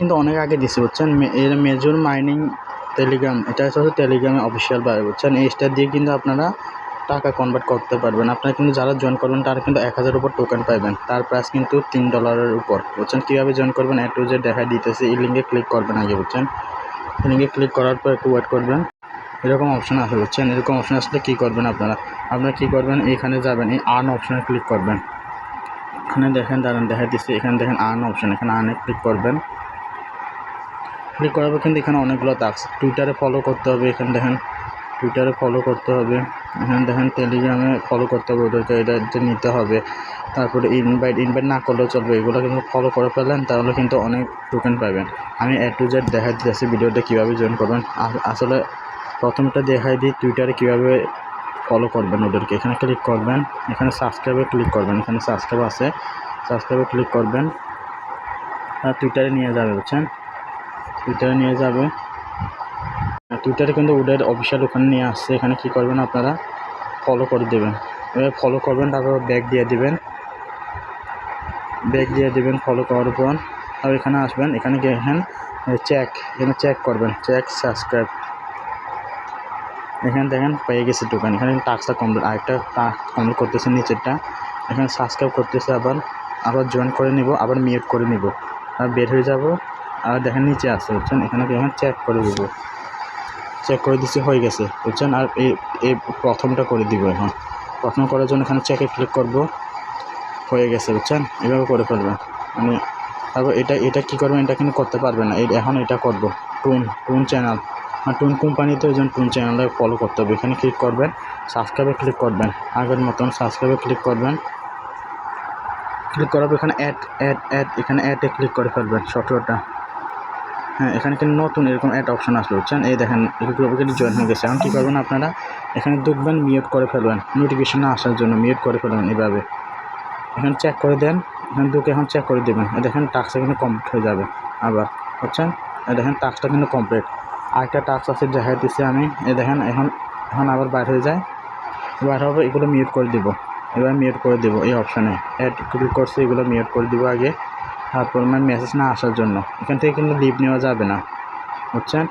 কিন্তু অনেক আগে দিছে বুঝছেন। এর মেজর মাইনিং টেলিগ্রাম, এটা হচ্ছে টেলিগ্রামে অফিসিয়াল ভাবে বুঝছেন। এই স্টার দিয়ে কিন্তু আপনারা টাকা কনভার্ট করতে পারবেন। আপনারা কিন্তু যারা জয়েন করবেন তারা কিন্তু 1000 উপর টোকেন পাবেন। তার প্রাইস কিন্তু $3 উপর বুঝছেন। কীভাবে জয়েন করবেন A to Z দেখা দিতেছে। এই লিঙ্কে ক্লিক করবেন আগে বুঝছেন। এই লিঙ্কে ক্লিক করার পর একটু ওয়েট করবেন। এরকম অপশন আসবে বুঝছেন। এরকম অপশন আসলে কী করবেন আপনারা কী করবেন, এখানে যাবেন, এই আর্ন অপশনে ক্লিক করবেন। এখানে দেখেন দাঁড়ান দেখা দিচ্ছে, এখানে দেখেন আর্ন অপশন, এখানে আর্নে ক্লিক করবেন। ক্লিক করার পর কিন্তু এখানে অনেকগুলো টাস্ক, টুইটারে ফলো করতে হবে, এখানে দেখেন টুইটারে ফলো করতে হবে, এখানে দেখেন টেলিগ্রামে ফলো করতে হবে, ওদেরকে এটা নিতে হবে। তারপরে ইনভাইট না করলেও চলবে, এগুলো কিন্তু ফলো করে ফেলেন তাহলে কিন্তু অনেক টোকেন পাবেন। আমি A to Z দেখা দিতেছি ভিডিওটা কীভাবে জয়েন করবেন। আসলে প্রথমটা দেখাই দিই টুইটারে কীভাবে ফলো করবেন ওদেরকে। এখানে ক্লিক করবেন, এখানে সাবস্ক্রাইবে ক্লিক করবেন, এখানে সাবস্ক্রাইব আছে, সাবস্ক্রাইবে ক্লিক করবেন। আর টুইটারে নিয়ে যাবে বুঝছেন, টুইটারে নিয়ে যাবে। টুইটারে কিন্তু ওদের অফিসিয়াল ওখানে নিয়ে আসছে। এখানে কী করবেন আপনারা ফলো করে দেবেন, এবার ফলো করবেন, তারপর ব্যাক দিয়ে দেবেন, ফলো করার পর আর এখানে আসবেন, এখানে দেখেন এখানে চেক করবেন, সাবস্ক্রাইব। এখানে দেখেন পেয়ে গেছে টোকেন। এখানে টাস্কটা কমপ্লিট, আরেকটা টাস্ক কমপ্লিট করতেছে নিচেরটা। এখানে সাবস্ক্রাইব করতেছে, আবার জয়েন করে নিব, আবার মিউট করে নিব, আর বের হয়ে যাব। আর দেখেন নিচে আসছে বুঝছেন, এখানে দেখেন চেক করে দিব, চেক করে দিচ্ছি, হয়ে গেছে বুঝছেন। আর এই প্রথমটা করে দিব। এখন প্রথম করার জন্য এখানে চেকে ক্লিক করব, হয়ে গেছে বুঝছেন। এভাবে করে ফেলবেন। তারপর এটা কী করবেন, এটা কিন্তু করতে পারবেন না। এখন এটা করব, টুন চ্যানেল, টুন কোম্পানিতে ওই জন্য টুন চ্যানেলে ফলো করতে হবে। এখানে ক্লিক করবেন, সাবস্ক্রাইবে ক্লিক করবেন, আগের মতন সাবস্ক্রাইবে ক্লিক করবেন। ক্লিক করার পর এখানে এখানে অ্যাডে ক্লিক করে ফেলবেন শর্টকাটটা। হ্যাঁ, এখানে কিন্তু নতুন এরকম অ্যাড অপশন আসবে বুঝছেন। এই দেখেন এগুলো কিন্তু জয়েন হয়ে গেছে। এখন কী করবেন আপনারা এখানে দেখবেন মিউট করে ফেলবেন, নোটিফিকেশন না আসার জন্য মিউট করে ফেলবেন। এভাবে এখানে চেক করে দেন, এখানে এখন চেক করে দেবেন। দেখেন টাস্কটা কিন্তু কমপ্লিট হয়ে যাবে আবার বুঝছেন। দেখেন টাস্কটা কিন্তু কমপ্লিট। আরেকটা টাস্ক আছে দেখা দিচ্ছি আমি, দেখেন এখন আবার বাইর হয়ে যায়, বাইর হবে। এগুলো মিউট করে দেবো, এবার মিউট করে দেবো। এই অপশানে অ্যাড ক্লিক করছি, এগুলো মিউট করে দেবো আগে। তারপর মেসেজ না আসার জন্য এখান থেকে কিন্তু লিভ নেওয়া যাবে না বুঝছেন।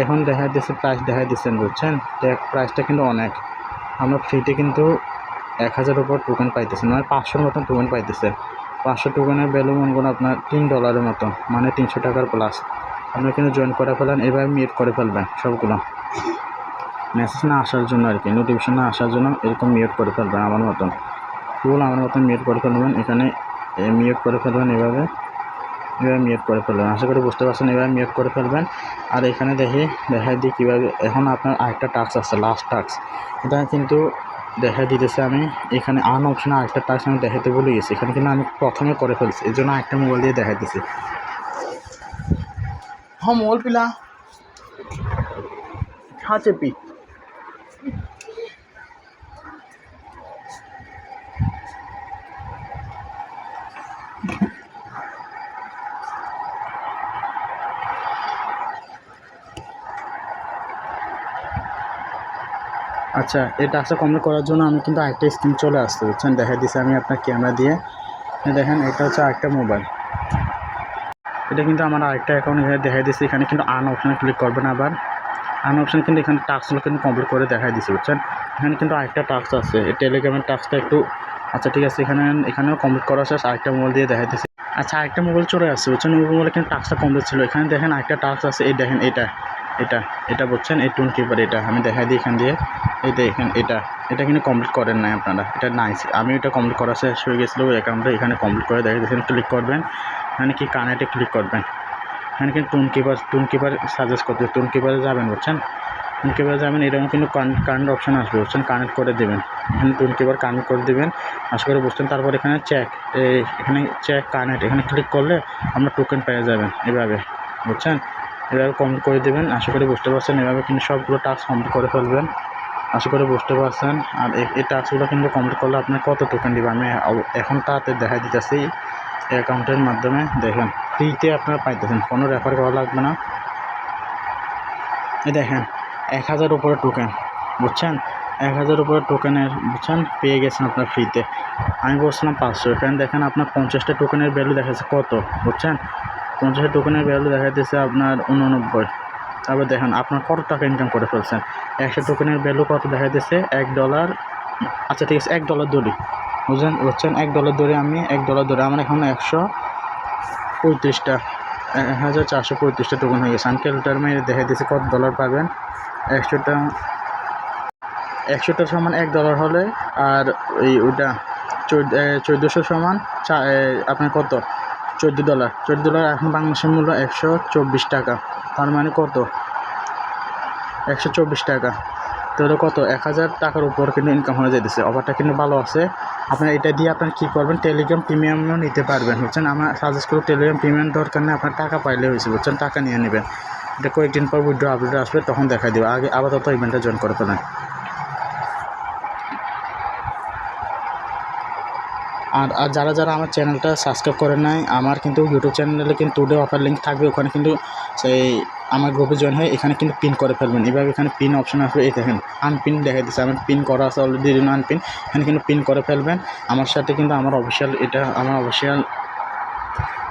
এখন দেখা দিচ্ছে প্রাইস দেখা দিচ্ছেন বুঝছেন, প্রাইসটা কিন্তু অনেক। আমরা ফ্রিতে কিন্তু 1000 উপর টোকেন পাইতেছেন, মানে 500 মতন টোকেন পাইতেছেন। 500 টোকেনের ভ্যালু মনে করুন আপনার $3 মতো, মানে 300 টাকার প্লাস। আপনি কিন্তু জয়েন করে ফেলেন, এবার মিউট করে ফেলবেন সবগুলো, মেসেজ না আসার জন্য আর কি, নোটিফিকেশন না আসার জন্য এরকম মিউট করে ফেলবেন। আমার মতন মিউট করে ফেলবেন, এখানে মিউট করে ফেলবেন। এভাবে মিউট করে ফেলবেন। আশা করি বুঝতে পারছেন। এবার মিউট করে ফেলবেন। আর এখানে দেখাই দিই কীভাবে। এখন আপনার আরেকটা টাস্ক আছে, লাস্ট টাস্ক, এটা কিন্তু দেখা দিতেছে। আমি এখানে আর্ন অপশনে আরেকটা টাস্ক আমি দেখাতে ভুলে গেছি। এখানে কিন্তু আমি প্রথমে করে ফেলছি, এই জন্য আরেকটা মোবাইল দিয়ে দেখাই দিচ্ছি। হ্যাঁ মোবাইল পিলা হ্যাঁ চেপি। আচ্ছা, এই টাস্কটা কমপ্লিট করার জন্য আমি কিন্তু আরেকটা স্ক্রিন চলে আসতে বুঝছেন, দেখা দিচ্ছি আমি আপনার ক্যামেরা দিয়ে। দেখেন এটা হচ্ছে আরেকটা মোবাইল, এটা কিন্তু আমার আরেকটা অ্যাকাউন্ট এখানে দেখা দিচ্ছি। এখানে কিন্তু আর্ন অপশানে ক্লিক করবেন, আবার আর্ন অপশান কিন্তু এখানে টাস্কগুলো কিন্তু কমপ্লিট করে দেখাই দিচ্ছি বুঝছেন। এখানে কিন্তু আরেকটা টাস্ক আছে, এই টেলিগ্রামের টাস্কটা একটু, আচ্ছা ঠিক আছে, এখানেও কমপ্লিট করা শেষ। আরেকটা মোবাইল দিয়ে দেখাই দিচ্ছি। আচ্ছা, আরেকটা মোবাইল চলে আসছে বুঝছেন, ওই মোবাইলে কিন্তু টাস্কটা কমপ্লিট ছিল। এখানে দেখেন আরেকটা টাস্ক আছে, এই দেখেন এটা বুঝছেন, এই টোন কিপার, এটা আমি দেখাই দিই এখান দিয়ে। এই দেখেন এটা কিন্তু কমপ্লিট করেন নাই আপনারা, এটা নাইস। আমি এটা কমপ্লিট করা শেষ হয়ে গেছিলো ওই অ্যাকাউন্টে, এখানে কমপ্লিট করে দেখা দিচ্ছেন। ক্লিক করবেন, এখানে কি কানেক্টে ক্লিক করবেন। এখানে কিন্তু টোন কিপার সাজেস্ট করতে, টোন কিপারে যাবেন বুঝছেন। টোন কিপারে যাবেন, এরকম কিন্তু কানেক্ট অপশান আসবে বুঝছেন, কানেক্ট করে দেবেন। এখানে টোন কিপার কানেক্ট করে দেবেন, আশা করে বুঝছেন। তারপর এখানে চেক কানেক্ট, এখানে ক্লিক করলে আপনার টোকেন পেয়ে যাবেন এভাবে বুঝছেন। এভাবে কমপ্লিট করে দেবেন, আশা করি বুঝতে পারছেন। এভাবে কিন্তু সবগুলো টাস্ক কমপ্লিট করে ফেলবেন, আশা করি বুঝতে পারছেন। আর এই টাস্কগুলো কিন্তু কমপ্লিট করলে আপনার কত টোকেন দেবে আমি এখন তাতে দেখা দিতেছি। অ্যাকাউন্টের মাধ্যমে দেখেন ফ্রিতে আপনারা পাইতেছেন, কোনো রেফার করা লাগবে না। এই দেখেন 1000 উপরে টোকেন বুঝছেন, 1000 উপরে টোকেনের বুঝছেন পেয়ে গেছেন আপনার ফ্রিতে। আমি বলছিলাম 500, এখানে দেখেন আপনার 50টা টোকেনের ভ্যালু দেখাচ্ছে কত বুঝছেন, 50 টোকেনের ভ্যালু দেখা যাচ্ছে আপনার 89। তারপর দেখেন আপনার কত টাকা ইনকাম করে ফেলছেন। 100 টোকেনের ভ্যালু কত দেখা যাচ্ছে $1। আচ্ছা ঠিক আছে, $1 ধরি, বুঝছেন $1 ধরে আমি $1 ধরে আমার এখন 135টা 1435টা টোকেন হয়ে গেছে। আমি ক্যালকুলেটার মেরে দেখা দিয়েছি কত ডলার পাবেন। 100টা সমান $1 হলে, আর ওইটা 1400 সমান আপনার কত $14। $14 এখন বাংলাদেশের মূল্য 124 টাকা। তার মানে কত 124 টাকা, তাহলে কত 1000 টাকার উপর কিন্তু ইনকাম হয়ে যেতেছে। অফারটা কিন্তু ভালো আছে। আপনার এটা দিয়ে আপনার কী করবেন, টেলিগ্রাম প্রিমিয়ামও নিতে পারবেন, বুঝছেন। আমার সাজেস্ট করব টেলিগ্রাম প্রিমিয়াম দরকার নেই, আপনার টাকা পাইলে হয়েছে, বুঝছেন। টাকা নিয়ে নেবেন, এটা কয়েকদিন পর উইথড্র আপডেট আসবে, তখন দেখা দেবে। আগে আপাতত ইভেন্টটা জয়েন করে ফেলেন। আর যারা আমার চ্যানেলটা সাবস্ক্রাইব করে নাই, আমার কিন্তু ইউটিউব চ্যানেলে কিন্তু টুডে অফার লিঙ্ক থাকবে, ওখানে কিন্তু সেই আমার গ্রুপে জয়েন হয়ে এখানে কিন্তু পিন করে ফেলবেন। এভাবে এখানে পিন অপশন আসবে, এই দেখেন আনপিন দেখা দিচ্ছে, আমার পিন করা আছে অলরেডি, আনপিন। এখানে কিন্তু পিন করে ফেলবেন। আমার সাথে কিন্তু আমার অফিসিয়াল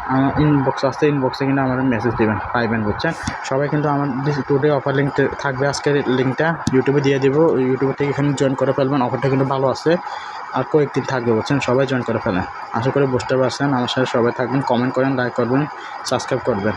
আমার ইনবক্স আসছে, ইনবক্সে কিন্তু আমার মেসেজ দেবেন, পাইবেন, বুঝছেন। সবাই কিন্তু আমার টুডে অফার লিঙ্ক থাকবে, আজকের লিঙ্কটা ইউটিউবে দিয়ে দেবো, ইউটিউব থেকে এখানে জয়েন করে ফেলবেন। অফারটা কিন্তু ভালো আছে, আর কয়েকদিন থাকবে, বুঝছেন। সবাই জয়েন করে ফেলেন। আশা করি বুঝতে পারছেন। আমার সাথে সবাই থাকবেন, কমেন্ট করেন, লাইক করবেন, সাবস্ক্রাইব করবেন।